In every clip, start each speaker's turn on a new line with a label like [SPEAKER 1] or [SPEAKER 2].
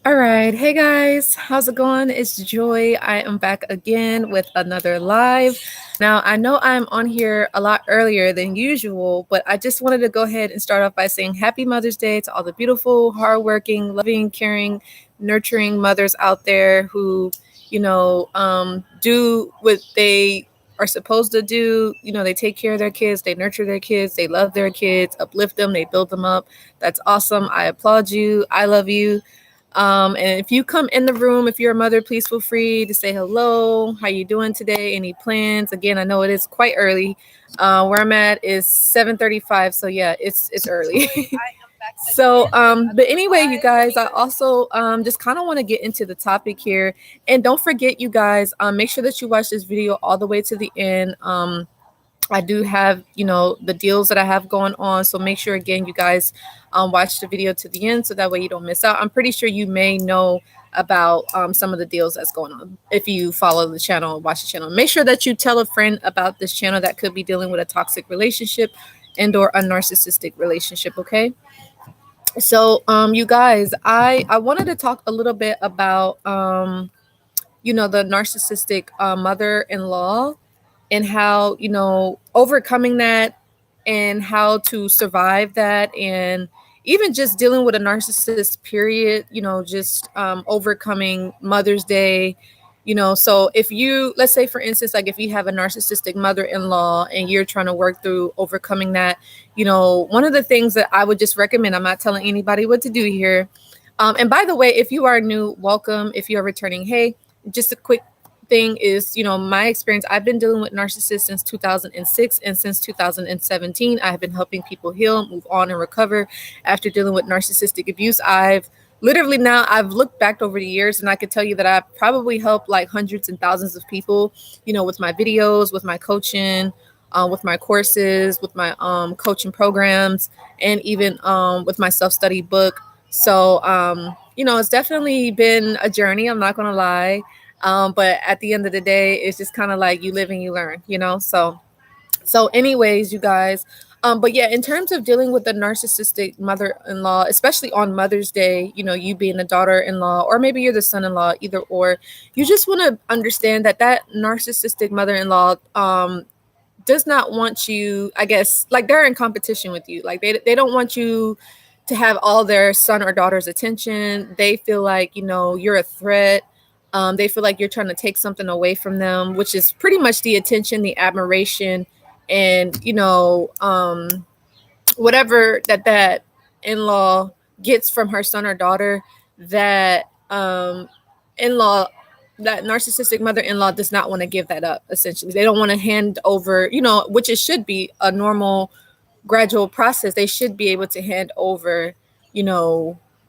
[SPEAKER 1] All right. Hey guys, how's it going? It's Joy. I am back again with another live. Now, I know I'm on here a lot earlier than usual, but I just wanted to go ahead and start off by saying Happy Mother's Day to all the beautiful, hardworking, loving, caring, nurturing mothers out there who, do what they are supposed to do. They take care of their kids, they nurture their kids, they love their kids, uplift them, they build them up. That's awesome. I applaud you. I love you. And if you come in the room, if you're a mother, please feel free to say hello. How you doing today? Any plans? Again, I know it is quite early. Where I'm at is 7:35, so yeah, it's early. But anyway, you guys, I also just kind of want to get into the topic here, and don't forget, you guys, make sure that you watch this video all the way to the end. I do have, the deals that I have going on. So make sure, again, you guys watch the video to the end so that way you don't miss out. I'm pretty sure you may know about some of the deals that's going on if you follow the channel, watch the channel. Make sure that you tell a friend about this channel that could be dealing with a toxic relationship and or a narcissistic relationship, okay? So, you guys, I wanted to talk a little bit about, the narcissistic mother-in-law and how overcoming that and how to survive that, and even just dealing with a narcissist period, just overcoming Mother's Day. So if you, let's say for instance, like if you have a narcissistic mother-in-law and you're trying to work through overcoming that, one of the things that I would just recommend, I'm not telling anybody what to do here, and by the way, if you are new, welcome. If you are returning, hey, just a quick thing is, my experience, I've been dealing with narcissists since 2006, and since 2017 I have been helping people heal, move on, and recover after dealing with narcissistic abuse. I've looked back over the years, and I could tell you that I've probably helped like hundreds and thousands of people, with my videos, with my coaching, with my courses, with my coaching programs, and even with my self-study book. So it's definitely been a journey, I'm not gonna lie. But at the end of the day, it's just kind of like you live and you learn, So anyways, you guys, but yeah, in terms of dealing with the narcissistic mother-in-law, especially on Mother's Day, you being the daughter-in-law, or maybe you're the son-in-law, either or, you just want to understand that that narcissistic mother-in-law does not want you, I guess, like they're in competition with you. Like they don't want you to have all their son or daughter's attention. They feel like, you're a threat. They feel like you're trying to take something away from them, which is pretty much the attention, the admiration, and whatever that in-law gets from her son or daughter. That in-law, that narcissistic mother-in-law does not want to give that up. Essentially, they don't want to hand over, which it should be a normal, gradual process. They should be able to hand over,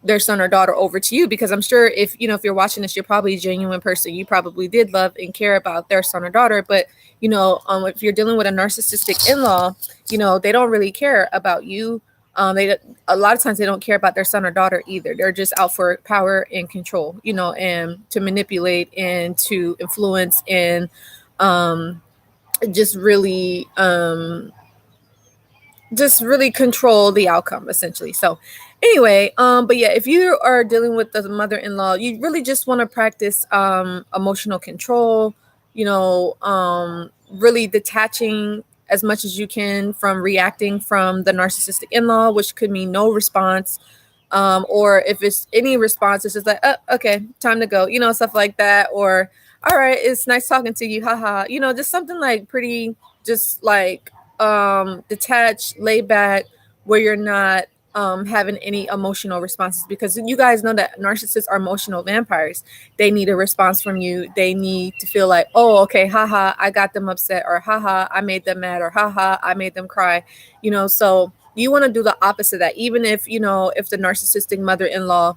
[SPEAKER 1] their son or daughter over to you, because I'm sure if you're watching this, you're probably a genuine person. You probably did love and care about their son or daughter. But if you're dealing with a narcissistic in-law, they don't really care about you. They A lot of times they don't care about their son or daughter either. They're just out for power and control, and to manipulate and to influence, and just really control the outcome, essentially. So anyway, but yeah, if you are dealing with the mother-in-law, you really just want to practice emotional control, really detaching as much as you can from reacting from the narcissistic in-law, which could mean no response, or if it's any response, it's just like, oh, okay, time to go, stuff like that. Or, all right, it's nice talking to you, haha, just something like pretty, just like detached, laid back, where you're not having any emotional responses, because you guys know that narcissists are emotional vampires. They need a response from you. They need to feel like, oh, okay, haha, I got them upset, or haha, I made them mad, or haha, I made them cry, so you want to do the opposite of that. Even if if the narcissistic mother-in-law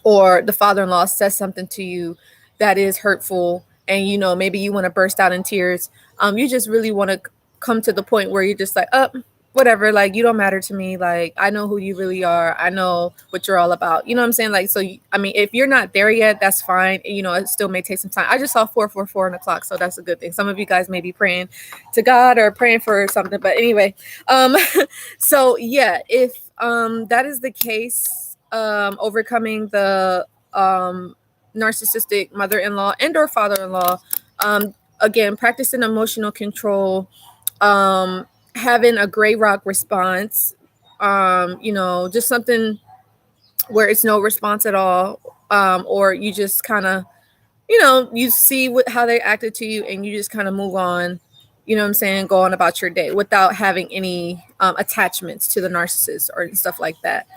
[SPEAKER 1] or the father-in-law says something to you that is hurtful, and maybe you want to burst out in tears, you just really want to come to the point where you're just like, oh, whatever, like, you don't matter to me. Like, I know who you really are. I know what you're all about. You know what I'm saying? Like, so, I mean, if you're not there yet, that's fine. It still may take some time. I just saw 444 on the clock, so that's a good thing. Some of you guys may be praying to God or praying for something. But anyway, so yeah, if that is the case, overcoming the narcissistic mother-in-law and or father-in-law, again, practicing emotional control, having a gray rock response, just something where it's no response at all, or you just kind of, you see how they acted to you and you just kind of move on, what I'm saying, go on about your day without having any attachments to the narcissist or stuff like that.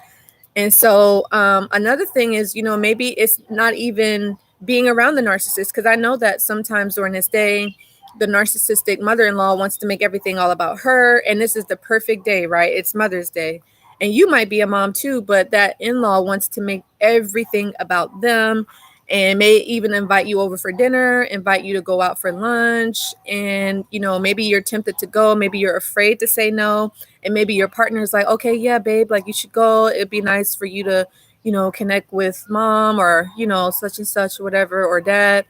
[SPEAKER 1] And so another thing is, maybe it's not even being around the narcissist, because I know that sometimes during this day, the narcissistic mother-in-law wants to make everything all about her. And this is the perfect day, right? It's Mother's Day. And you might be a mom too, but that in-law wants to make everything about them and may even invite you over for dinner, invite you to go out for lunch. And, maybe you're tempted to go. Maybe you're afraid to say no. And maybe your partner is like, okay, yeah, babe, like you should go. It'd be nice for you to, connect with mom or, such and such, whatever, or dad.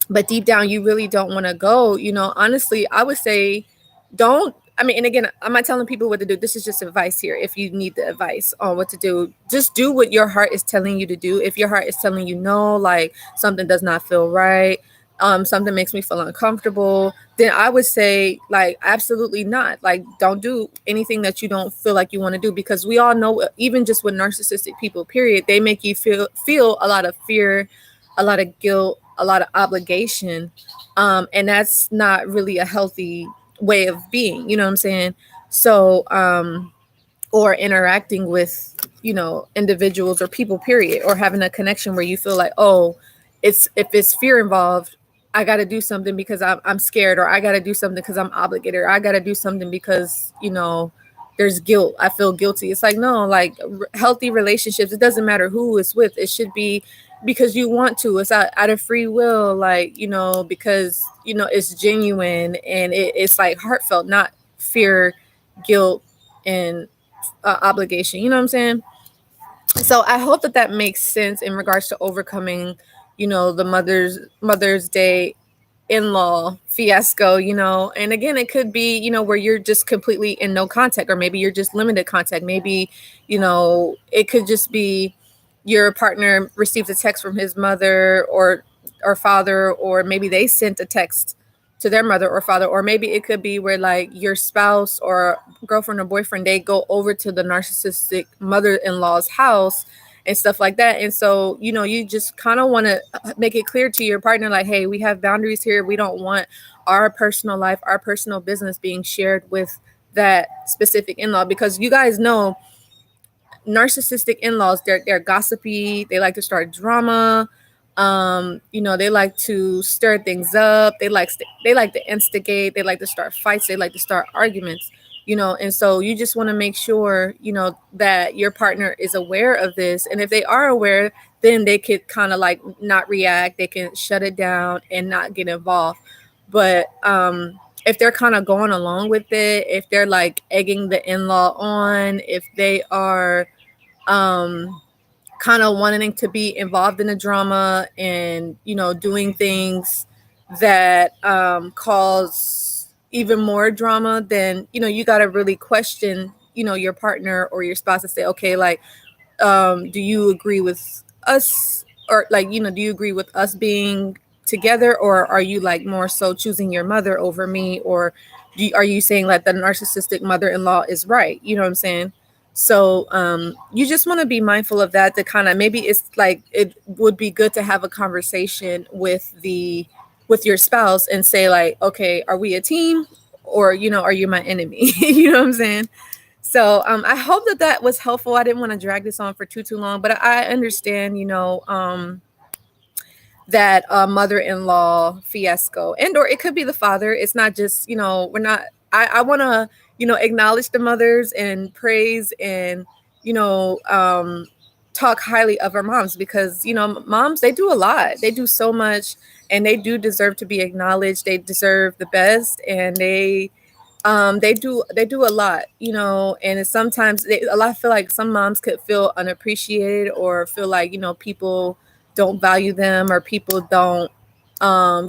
[SPEAKER 1] But deep down, you really don't want to go. Honestly, I would say don't. I mean, and again, I'm not telling people what to do. This is just advice here. If you need the advice on what to do, just do what your heart is telling you to do. If your heart is telling you no, like something does not feel right, something makes me feel uncomfortable, then I would say, like, absolutely not. Like, don't do anything that you don't feel like you want to do, because we all know, even just with narcissistic people, period, they make you feel a lot of fear, a lot of guilt, a lot of obligation, and that's not really a healthy way of being, you know what I'm saying? So or interacting with, individuals or people, period, or having a connection where you feel like, oh, if it's fear involved, I got to do something because I'm scared, or I got to do something because I'm obligated, or I got to do something because, there's guilt, I feel guilty. It's like, no, like healthy relationships, it doesn't matter who it's with, it should be because you want to, it's out of free will, like, because, it's genuine and it's like heartfelt, not fear, guilt, and obligation, you know what I'm saying? So I hope that makes sense in regards to overcoming, the mother's day in-law fiasco, and again, it could be, where you're just completely in no contact, or maybe you're just limited contact. Maybe, it could just be your partner received a text from his mother or father, or maybe they sent a text to their mother or father, or maybe it could be where, like, your spouse or girlfriend or boyfriend, they go over to the narcissistic mother-in-law's house and stuff like that. And so, you just kind of want to make it clear to your partner, like, hey, we have boundaries here. We don't want our personal life, our personal business being shared with that specific in-law, because you guys know narcissistic in-laws, they're gossipy, they like to start drama, they like to stir things up, they like to instigate, they like to start fights, they like to start arguments, and so you just want to make sure, that your partner is aware of this. And if they are aware, then they could kind of like not react, they can shut it down and not get involved. But if they're kind of going along with it, if they're like egging the in-law on, if they are kind of wanting to be involved in the drama and, doing things that cause even more drama, then, you got to really question, your partner or your spouse and say, okay, like, do you agree with us, or like, do you agree with us being together, or are you like more so choosing your mother over me, or are you saying like the narcissistic mother-in-law is right, you know what I'm saying? So you just want to be mindful of that, to kind of, maybe it's like, it would be good to have a conversation with your spouse and say, like, okay, are we a team, or, are you my enemy? You know what I'm saying? So I hope that was helpful. I didn't want to drag this on for too long, but I understand, that mother-in-law fiasco, and or it could be the father. It's not just, we're not, I want to, acknowledge the mothers and praise and, talk highly of our moms, because, moms, they do a lot, they do so much, and they do deserve to be acknowledged. They deserve the best, and they do a lot, and it's sometimes a lot, feel like some moms could feel unappreciated, or feel like, people don't value them, or people don't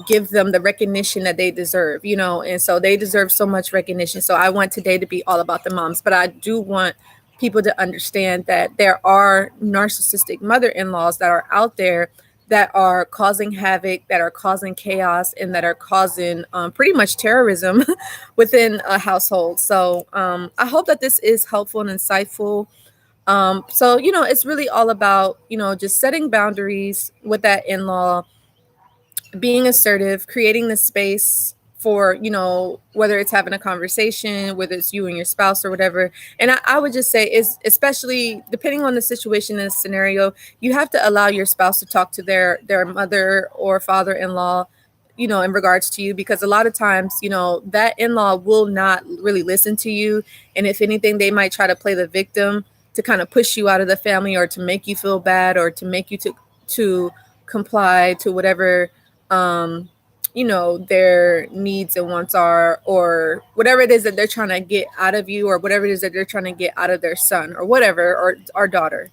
[SPEAKER 1] give them the recognition that they deserve, and so they deserve so much recognition. So I want today to be all about the moms, but I do want people to understand that there are narcissistic mother-in-laws that are out there that are causing havoc, that are causing chaos, and that are causing pretty much terrorism within a household. So I hope that this is helpful and insightful. So, it's really all about, just setting boundaries with that in-law, being assertive, creating the space for, whether it's having a conversation, whether it's you and your spouse or whatever. And I would just say is, especially depending on the situation and the scenario, you have to allow your spouse to talk to their mother or father-in-law, in regards to you, because a lot of times, that in-law will not really listen to you. And if anything, they might try to play the victim to kind of push you out of the family, or to make you feel bad, or to make you to comply to whatever their needs and wants are, or whatever it is that they're trying to get out of you, or whatever it is that they're trying to get out of their son or whatever, or our daughter.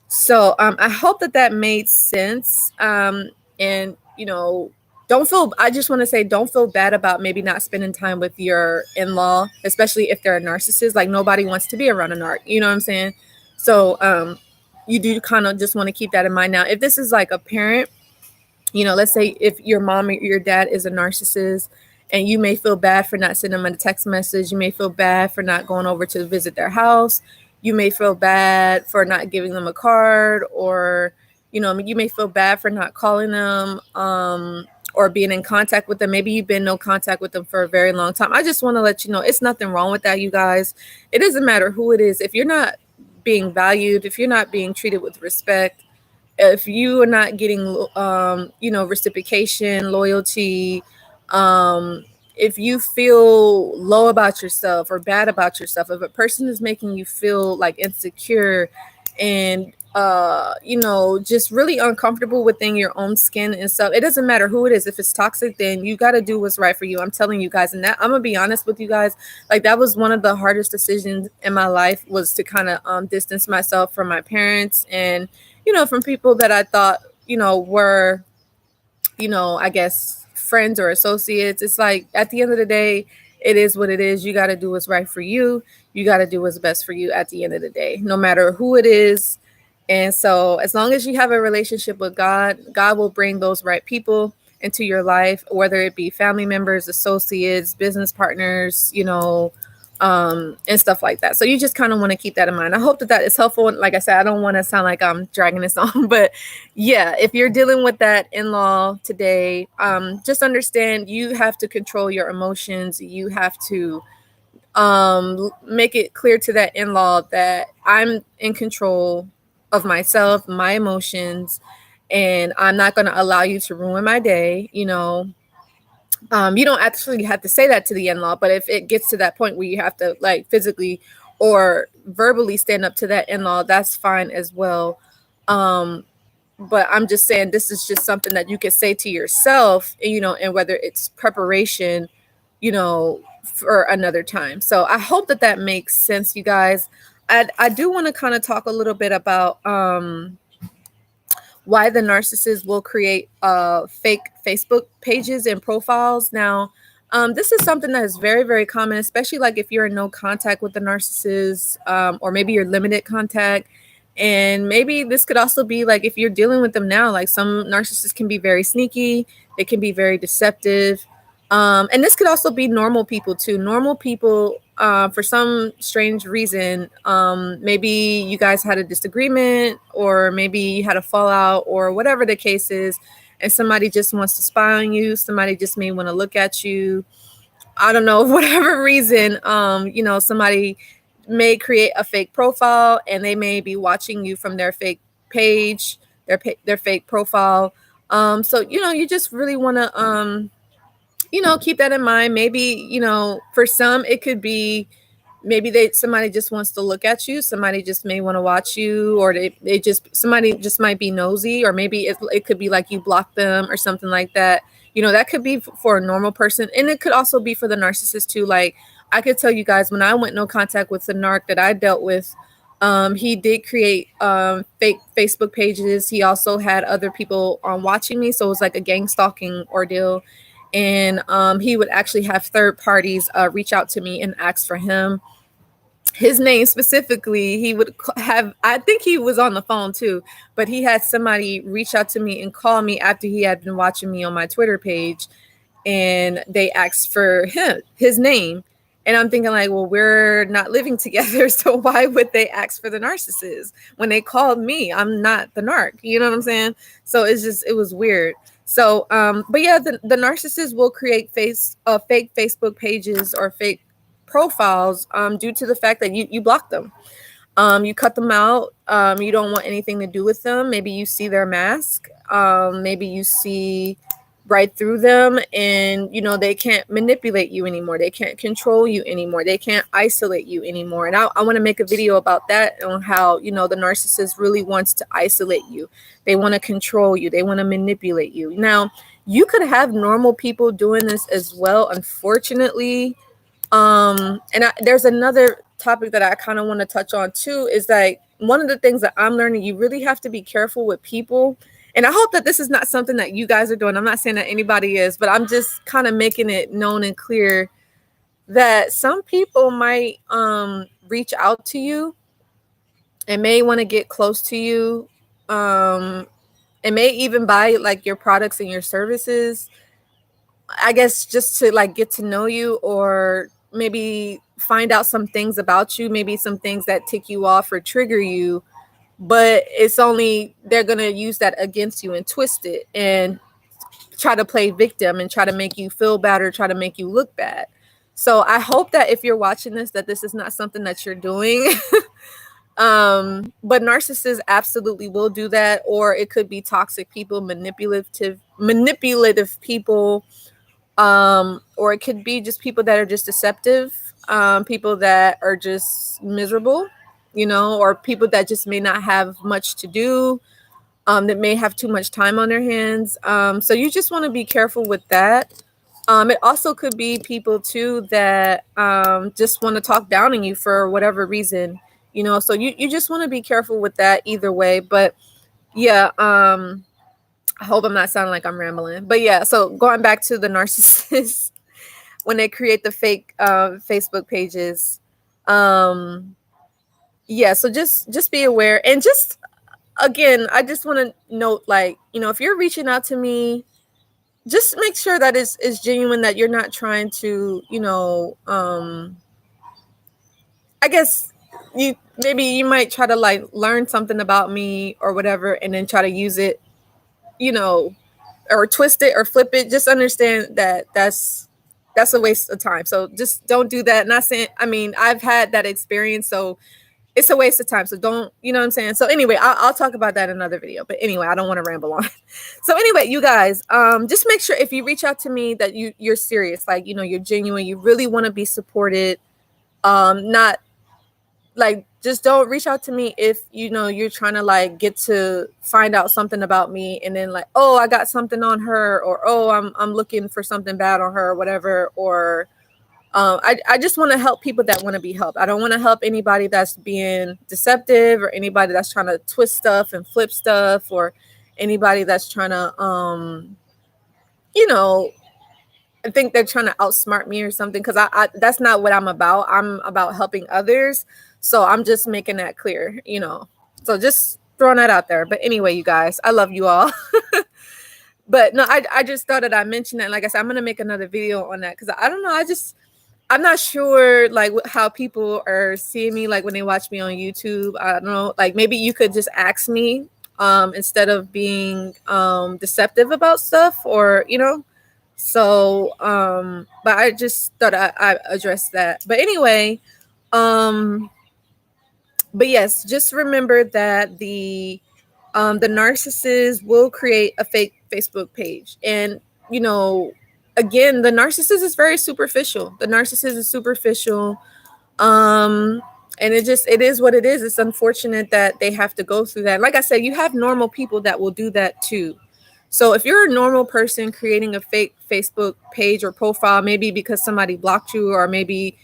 [SPEAKER 1] So I hope that made sense. And I just want to say, don't feel bad about maybe not spending time with your in-law, especially if they're a narcissist. Like, nobody wants to be around a narc, you know what I'm saying? So you do kind of just want to keep that in mind. Now, if this is like a parent, let's say if your mom or your dad is a narcissist, and you may feel bad for not sending them a text message, you may feel bad for not going over to visit their house, you may feel bad for not giving them a card, or you may feel bad for not calling them, or being in contact with them. Maybe you've been no contact with them for a very long time. I just want to let you know, it's nothing wrong with that, you guys. It doesn't matter who it is. If you're not being valued, if you're not being treated with respect, if you are not getting reciprocation, loyalty, if you feel low about yourself or bad about yourself, if a person is making you feel like insecure and just really uncomfortable within your own skin and stuff, it doesn't matter who it is. If it's toxic, then you got to do what's right for you. I'm telling you guys. And that, I'm gonna be honest with you guys, like, that was one of the hardest decisions in my life, was to kind of distance myself from my parents, and from people that I thought were I guess friends or associates. It's like, at the end of the day, it is what it is. You got to do what's right for you. You got to do what's best for you at the end of the day, no matter who it is. And so, as long as you have a relationship with God, God will bring those right people into your life, whether it be family members, associates, business partners, and stuff like that. So you just kind of want to keep that in mind. I hope that is helpful. Like I said, I don't want to sound like I'm dragging this on, but yeah, if you're dealing with that in-law today, just understand you have to control your emotions. You have to make it clear to that in-law that I'm in control of myself, my emotions, and I'm not going to allow you to ruin my day. You don't actually have to say that to the in-law, but if it gets to that point where you have to, like, physically or verbally stand up to that in-law, that's fine as well. But I'm just saying, this is just something that you can say to yourself, and whether it's preparation, for another time. So I hope that makes sense, you guys. I do want to kind of talk a little bit about why the narcissist will create fake Facebook pages and profiles. Now, this is something that is very, very common, especially like if you're in no contact with the narcissist, or maybe you're limited contact. And maybe this could also be like if you're dealing with them now, like some narcissists can be very sneaky, they can be very deceptive. And this could also be normal people too. Normal people, for some strange reason, maybe you guys had a disagreement, or maybe you had a fallout, or whatever the case is, and somebody just wants to spy on you. Somebody just may want to look at you. I don't know, whatever reason, somebody may create a fake profile, and they may be watching you from their fake page, their fake profile. So, you just really want to, keep that in mind. Maybe, for some, it could be maybe somebody just wants to look at you. Somebody just may want to watch you, or somebody just might be nosy, or maybe it could be like you block them or something like that. That could be for a normal person. And it could also be for the narcissist too. Like, I could tell you guys, when I went no contact with the narc that I dealt with, he did create fake Facebook pages. He also had other people watching me. So it was like a gang stalking ordeal. And he would actually have third parties reach out to me and ask for him. his name specifically, he would have, I think he was on the phone too, but he had somebody reach out to me and call me after he had been watching me on my Twitter page, and they asked for his name. And I'm thinking like, well, we're not living together, so why would they ask for the narcissist when they called me? I'm not the narc, you know what I'm saying? So it was weird. So but yeah, the narcissist will create fake Facebook pages or fake profiles due to the fact that you block them. You cut them out. You don't want anything to do with them. Maybe you see their mask. Maybe you see right through them, and they can't manipulate you anymore. They can't control you anymore. They can't isolate you anymore. And I want to make a video about that, on how the narcissist really wants to isolate you. They want to control you. They want to manipulate you. Now, you could have normal people doing this as well, unfortunately. There's another topic that I kind of want to touch on too, is like, one of the things that I'm learning, you really have to be careful with people. And I hope that this is not something that you guys are doing. I'm not saying that anybody is, but I'm just kind of making it known and clear that some people might reach out to you and may want to get close to you, and may even buy like your products and your services, I guess, just to like get to know you, or maybe find out some things about you, maybe some things that tick you off or trigger you, but it's only, they're going to use that against you and twist it and try to play victim and try to make you feel bad or try to make you look bad. So I hope that if you're watching this, that this is not something that you're doing. But narcissists absolutely will do that, or it could be toxic people, manipulative people, or it could be just people that are just deceptive, people that are just miserable, or people that just may not have much to do, that may have too much time on their hands. So you just want to be careful with that. It also could be people too that just want to talk down on you for whatever reason, so you just want to be careful with that either way. But yeah, I hope I'm not sounding like I'm rambling. But yeah, so going back to the narcissists, when they create the fake Facebook pages, yeah, so just be aware. And just, again, I just want to note, like, if you're reaching out to me, just make sure that it's genuine, that you're not trying to, I guess you might try to like learn something about me or whatever, and then try to use it, or twist it or flip it. Just understand that that's a waste of time. So just don't do that. Not saying, I mean, I've had that experience, so it's a waste of time. So don't, you know what I'm saying? So anyway, I'll talk about that in another video. But anyway, I don't want to ramble on. So anyway, you guys, just make sure if you reach out to me that you're serious, like, you're genuine, you really want to be supported. Not like, just don't reach out to me if you're trying to like get to find out something about me, and then like, oh, I got something on her, or oh, I'm looking for something bad on her, or whatever. Or I just want to help people that want to be helped. I don't want to help anybody that's being deceptive, or anybody that's trying to twist stuff and flip stuff, or anybody that's trying to I think they're trying to outsmart me or something, because I that's not what I'm about. I'm about helping others. So I'm just making that clear, So just throwing that out there. But anyway, you guys, I love you all. But no, I just thought that I mentioned that. Like I said, I'm going to make another video on that, because I don't know. I'm not sure like how people are seeing me, like when they watch me on YouTube. I don't know. Like maybe you could just ask me instead of being deceptive about stuff, or, So, but I just thought I addressed that. But anyway, but yes, just remember that the narcissist will create a fake Facebook page. And, again, the narcissist is very superficial. The narcissist is superficial. And it is what it is. It's unfortunate that they have to go through that. Like I said, you have normal people that will do that too. So if you're a normal person creating a fake Facebook page or profile, maybe because somebody blocked you, or maybe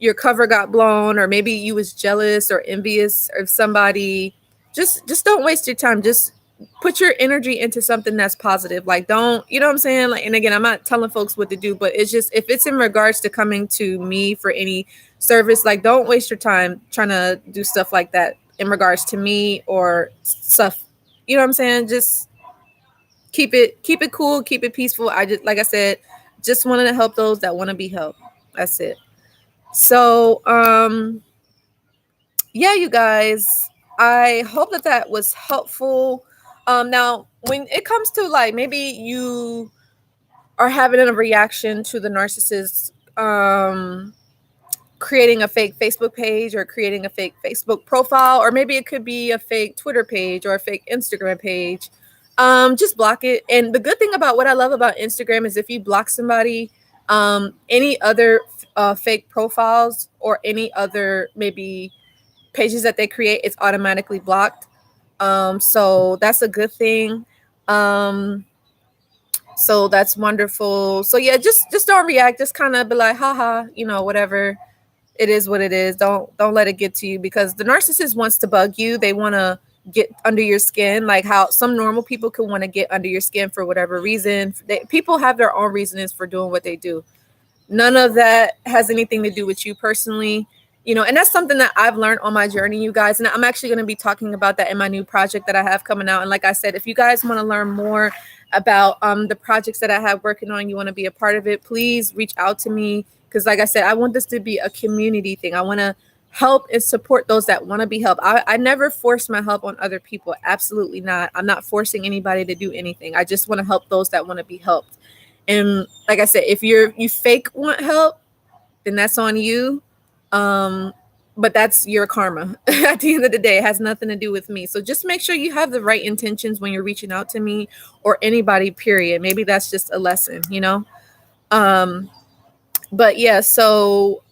[SPEAKER 1] your cover got blown, or maybe you was jealous or envious of somebody, just don't waste your time. Just put your energy into something that's positive. Like, don't, you know what I'm saying? Like, and again, I'm not telling folks what to do, but it's just, if it's in regards to coming to me for any service. Like, don't waste your time trying to do stuff like that in regards to me or stuff. You know what I'm saying? Just keep it cool, keep it peaceful. I just, like I said, just wanted to help those that want to be helped. That's it. So, yeah, you guys, I hope that that was helpful. Now, when it comes to like maybe you are having a reaction to the narcissist, creating a fake Facebook page or creating a fake Facebook profile, or maybe it could be a fake Twitter page or a fake Instagram page, just block it. And the good thing about what I love about Instagram is if you block somebody, any other fake profiles or any other maybe pages that they create, it's automatically blocked. So that's a good thing. So that's wonderful. So yeah, just don't react. Just kind of be like, haha, whatever. It is what it is. Don't let it get to you, because the narcissist wants to bug you. They want to get under your skin, like how some normal people could want to get under your skin for whatever reason. People have their own reasons for doing what they do. None of that has anything to do with you personally. And that's something that I've learned on my journey, you guys. And I'm actually going to be talking about that in my new project that I have coming out. And like I said, if you guys want to learn more about the projects that I have working on, you want to be a part of it, please reach out to me. Because like I said, I want this to be a community thing. I want to help and support those that want to be helped. I never force my help on other people. Absolutely not. I'm not forcing anybody to do anything. I just want to help those that want to be helped. And like I said, if you fake want help, then that's on you. But that's your karma. At the end of the day, it has nothing to do with me. So just make sure you have the right intentions when you're reaching out to me or anybody, period. Maybe that's just a lesson, But yeah, so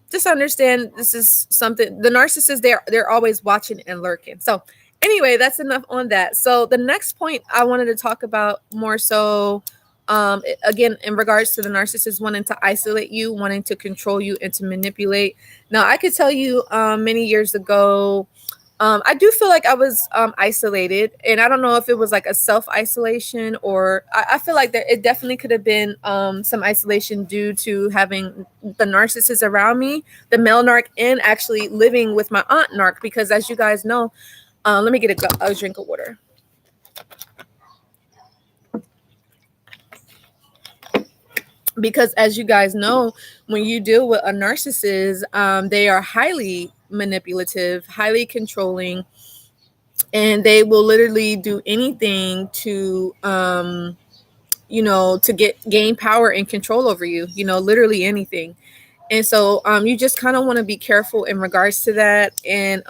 [SPEAKER 1] just understand this is something, the narcissists, they're always watching and lurking. So anyway, that's enough on that. So the next point I wanted to talk about more so, again, in regards to the narcissist wanting to isolate you, wanting to control you and to manipulate. Now, I could tell you many years ago, I do feel like I was isolated, and I don't know if it was like a self-isolation, or I feel like that it definitely could have been some isolation due to having the narcissist around me, the male narc, and actually living with my aunt narc, because as you guys know, let me get a drink of water. Because as you guys know, when you deal with a narcissist, they are highly manipulative, highly controlling, and they will literally do anything to to gain power and control over you, literally anything. And so you just kind of want to be careful in regards to that, and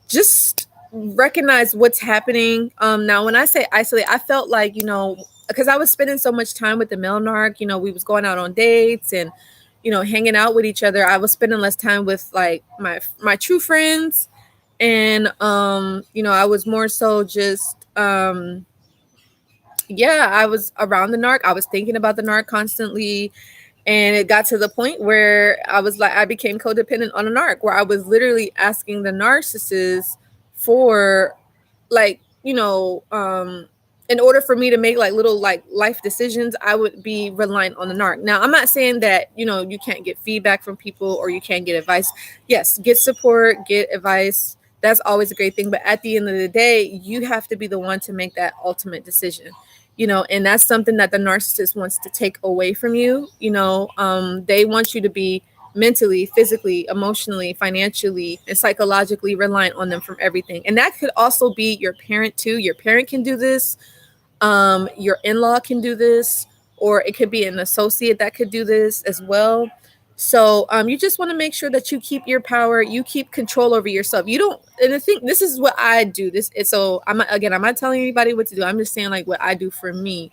[SPEAKER 1] just recognize what's happening. Now when I say isolate, I felt like, because I was spending so much time with the male narc, we was going out on dates and hanging out with each other. I was spending less time with like my true friends, and I was more so just I was around the narc. I was thinking about the narc constantly, and it got to the point where I became codependent on a narc, where I was literally asking the narcissist for like in order for me to make like little like life decisions, I would be reliant on the narc. Now, I'm not saying that, you can't get feedback from people or you can't get advice. Yes, get support, get advice. That's always a great thing. But at the end of the day, you have to be the one to make that ultimate decision, and that's something that the narcissist wants to take away from you. They want you to be mentally, physically, emotionally, financially, and psychologically reliant on them from everything. And that could also be your parent too. Your parent can do this. Your in-law can do this, or it could be an associate that could do this as well. So you just want to make sure that you keep your power, you keep control over yourself. You don't, and I think this is what I do. So I'm not telling anybody what to do. I'm just saying like what I do for me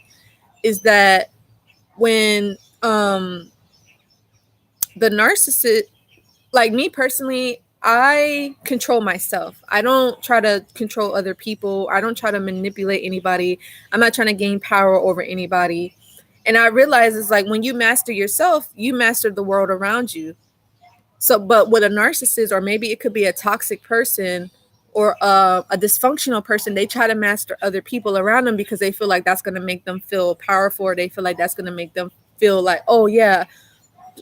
[SPEAKER 1] is that when the narcissist, like me personally, I control myself. I don't try to control other people. I don't try to manipulate anybody. I'm not trying to gain power over anybody. And I realize it's like when you master yourself, you master the world around you. So, but with a narcissist, or maybe it could be a toxic person or a dysfunctional person, they try to master other people around them because they feel like that's going to make them feel powerful. Or they feel like that's going to make them feel like, oh yeah,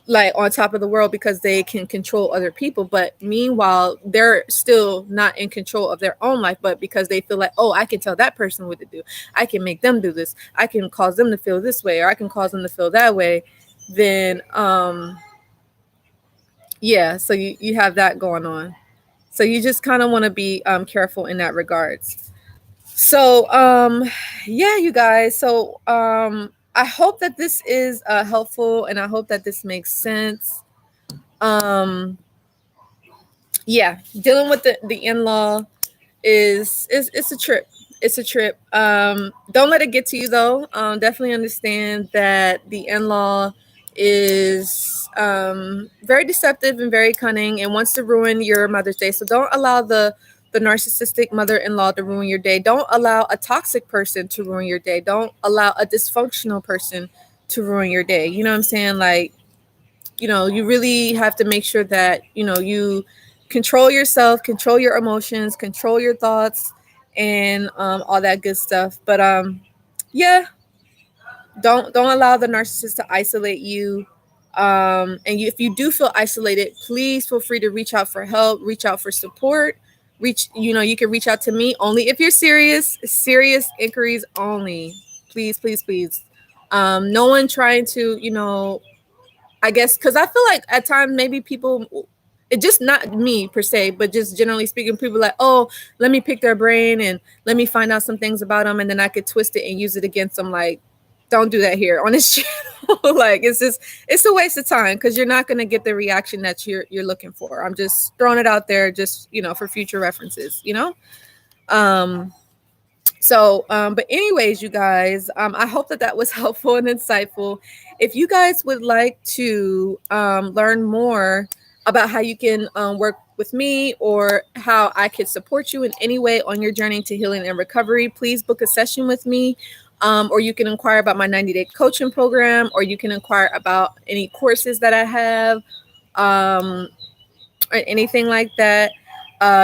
[SPEAKER 1] like on top of the world because they can control other people, but meanwhile they're still not in control of their own life, but because they feel like, oh, I can tell that person what to do, I can make them do this, I can cause them to feel this way, or I can cause them to feel that way, then yeah, so you have that going on. So you just kind of want to be careful in that regards. So yeah, you guys, so I hope that this is helpful, and I hope that this makes sense. um yeah, dealing with the in-law is it's a trip. It's a trip. Don't let it get to you though. Definitely understand that the in-law is very deceptive and very cunning and wants to ruin your Mother's Day. So don't allow the narcissistic mother-in-law to ruin your day. Don't allow a toxic person to ruin your day. Don't allow a dysfunctional person to ruin your day. You know what I'm saying? Like, you really have to make sure that, you control yourself, control your emotions, control your thoughts, and all that good stuff. But yeah, don't allow the narcissist to isolate you. And if you do feel isolated, please feel free to reach out for help, reach out for support. You can reach out to me only if you're serious inquiries only. Please, please, please. No one trying to, I guess, because I feel like at times maybe people, it just not me per se, but just generally speaking, people like, oh, let me pick their brain and let me find out some things about them, and then I could twist it and use it against them. Like, don't do that here on this channel. Like, it's a waste of time because you're not going to get the reaction that you're looking for. I'm just throwing it out there, just for future references. Um, but anyways, you guys, I hope that was helpful and insightful. If you guys would like to learn more about how you can work with me or how I could support you in any way on your journey to healing and recovery, please book a session with me. Or you can inquire about my 90-day coaching program, or you can inquire about any courses that I have, or anything like that.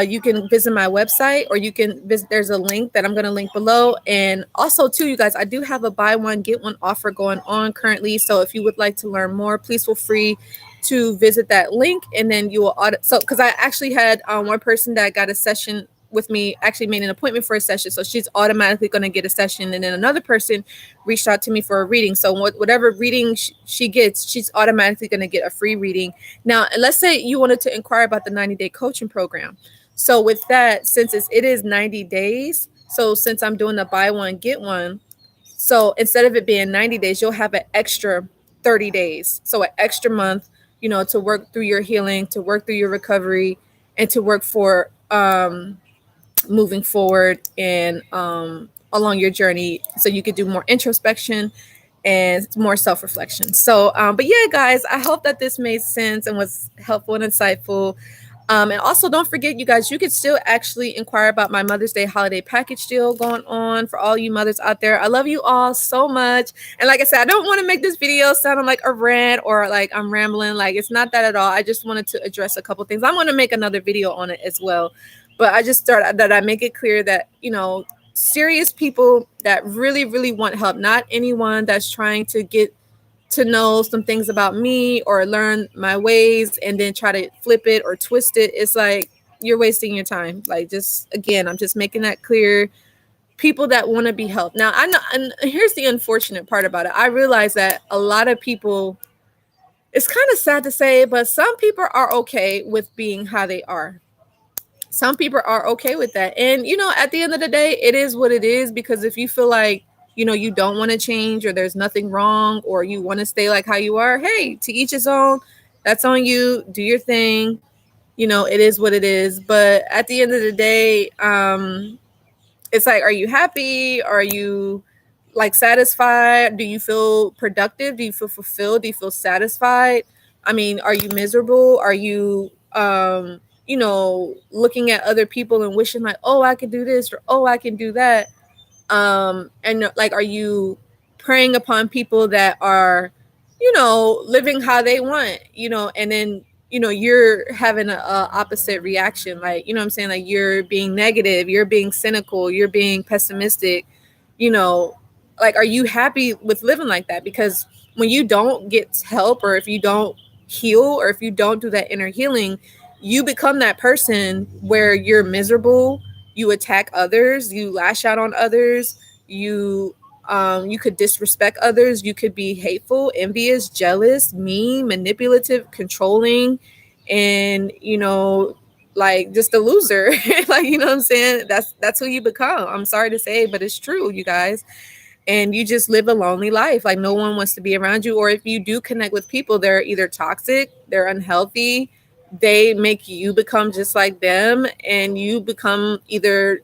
[SPEAKER 1] You can visit my website, or you can visit, there's a link that I'm going to link below. And also too, you guys, I do have a buy one get one offer going on currently. So if you would like to learn more, please feel free to visit that link, and then you will because I actually had one person that got a session with me, actually made an appointment for a session, so she's automatically going to get a session. And then another person reached out to me for a reading, so whatever reading she gets, she's automatically going to get a free reading. Now, let's say you wanted to inquire about the 90-day coaching program. So with that, since it is 90 days, so since I'm doing the buy one get one, so instead of it being 90 days, you'll have an extra 30 days, so an extra month, to work through your healing, to work through your recovery, and to work for moving forward and along your journey, so you could do more introspection and more self-reflection. So but yeah, guys, I hope that this made sense and was helpful and insightful. And also, don't forget, you guys, you could still actually inquire about my Mother's Day holiday package deal going on for all you mothers out there. I love you all so much. And like I said, I don't want to make this video sounding like a rant or like I'm rambling. Like, it's not that at all. I just wanted to address a couple things. I'm going to make another video on it as well. But I just thought that I make it clear that, serious people that really, really want help, not anyone that's trying to get to know some things about me or learn my ways and then try to flip it or twist it. It's like, you're wasting your time. Like, just, again, I'm just making that clear. People that want to be helped. Now, I know, and here's the unfortunate part about it. I realize that a lot of people, it's kind of sad to say, but some people are okay with being how they are. Some people are okay with that. And, at the end of the day, it is what it is, because if you feel like, you don't want to change, or there's nothing wrong, or you want to stay like how you are, hey, to each his own. That's on you. Do your thing. It is what it is. But at the end of the day, it's like, are you happy? Are you like satisfied? Do you feel productive? Do you feel fulfilled? Do you feel satisfied? I mean, are you miserable? Are you, looking at other people and wishing like, oh, I can do this, or oh, I can do that? And like, are you preying upon people that are, living how they want, and then, you're having a opposite reaction, like, what I'm saying, like, you're being negative, you're being cynical, you're being pessimistic, like, are you happy with living like that? Because when you don't get help, or if you don't heal, or if you don't do that inner healing, you become that person where you're miserable, you attack others, you lash out on others, you could disrespect others, you could be hateful, envious, jealous, mean, manipulative, controlling, and like just a loser. Like, you know what I'm saying? That's who you become. I'm sorry to say, but it's true, you guys. And you just live a lonely life. Like, no one wants to be around you. Or if you do connect with people, they're either toxic, they're unhealthy, they make you become just like them, and you become either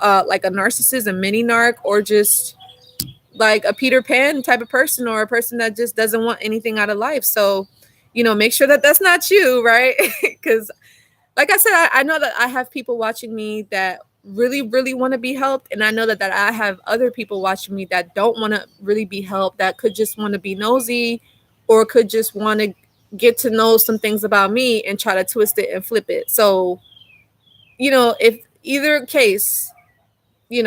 [SPEAKER 1] like a narcissist, a mini narc, or just like a Peter Pan type of person, or a person that just doesn't want anything out of life. So, make sure that that's not you, right? Because like I said, I know that I have people watching me that really, really want to be helped. And I know that I have other people watching me that don't want to really be helped, that could just want to be nosy, or could just want to get to know some things about me and try to twist it and flip it. So, if either case, it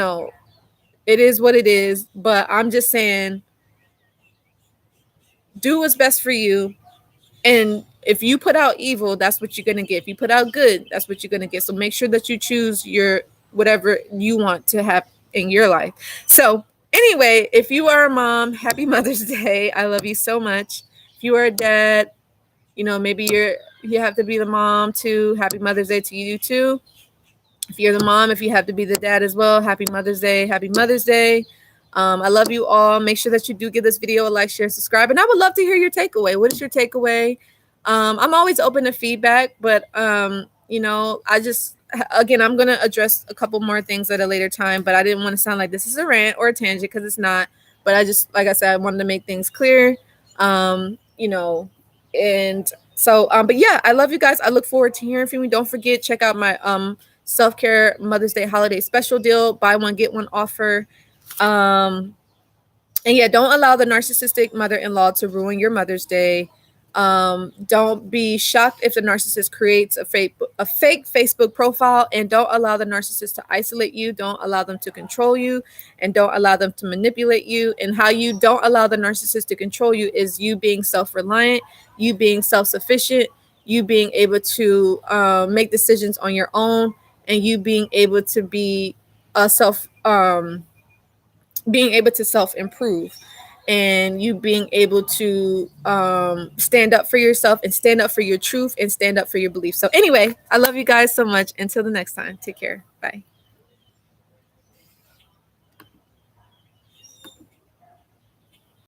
[SPEAKER 1] is what it is. But I'm just saying, do what's best for you. And if you put out evil, that's what you're going to get. If you put out good, that's what you're going to get. So make sure that you choose your whatever you want to have in your life. So anyway, if you are a mom, happy Mother's Day. I love you so much. If you are a dad, maybe you have to be the mom too. Happy Mother's Day to you too. If you're the mom, if you have to be the dad as well, happy Mother's Day. Happy Mother's Day. I love you all. Make sure that you do give this video a like, share, subscribe. And I would love to hear your takeaway. What is your takeaway? I'm always open to feedback, but I just, again, I'm going to address a couple more things at a later time, but I didn't want to sound like this is a rant or a tangent, because it's not. But I just, like I said, I wanted to make things clear. And so, but yeah, I love you guys. I look forward to hearing from you. Don't forget, check out my self-care Mother's Day holiday special deal, buy one get one offer. And yeah, don't allow the narcissistic mother-in-law to ruin your Mother's Day. Don't be shocked if the narcissist creates a fake Facebook profile, and don't allow the narcissist to isolate you. Don't allow them to control you, and don't allow them to manipulate you. And how you don't allow the narcissist to control you is you being self-reliant, you being self-sufficient, you being able to make decisions on your own, and you being able to be being able to self-improve, and you being able to stand up for yourself, and stand up for your truth, and stand up for your beliefs. So anyway, I love you guys so much. Until the next time, take care. Bye.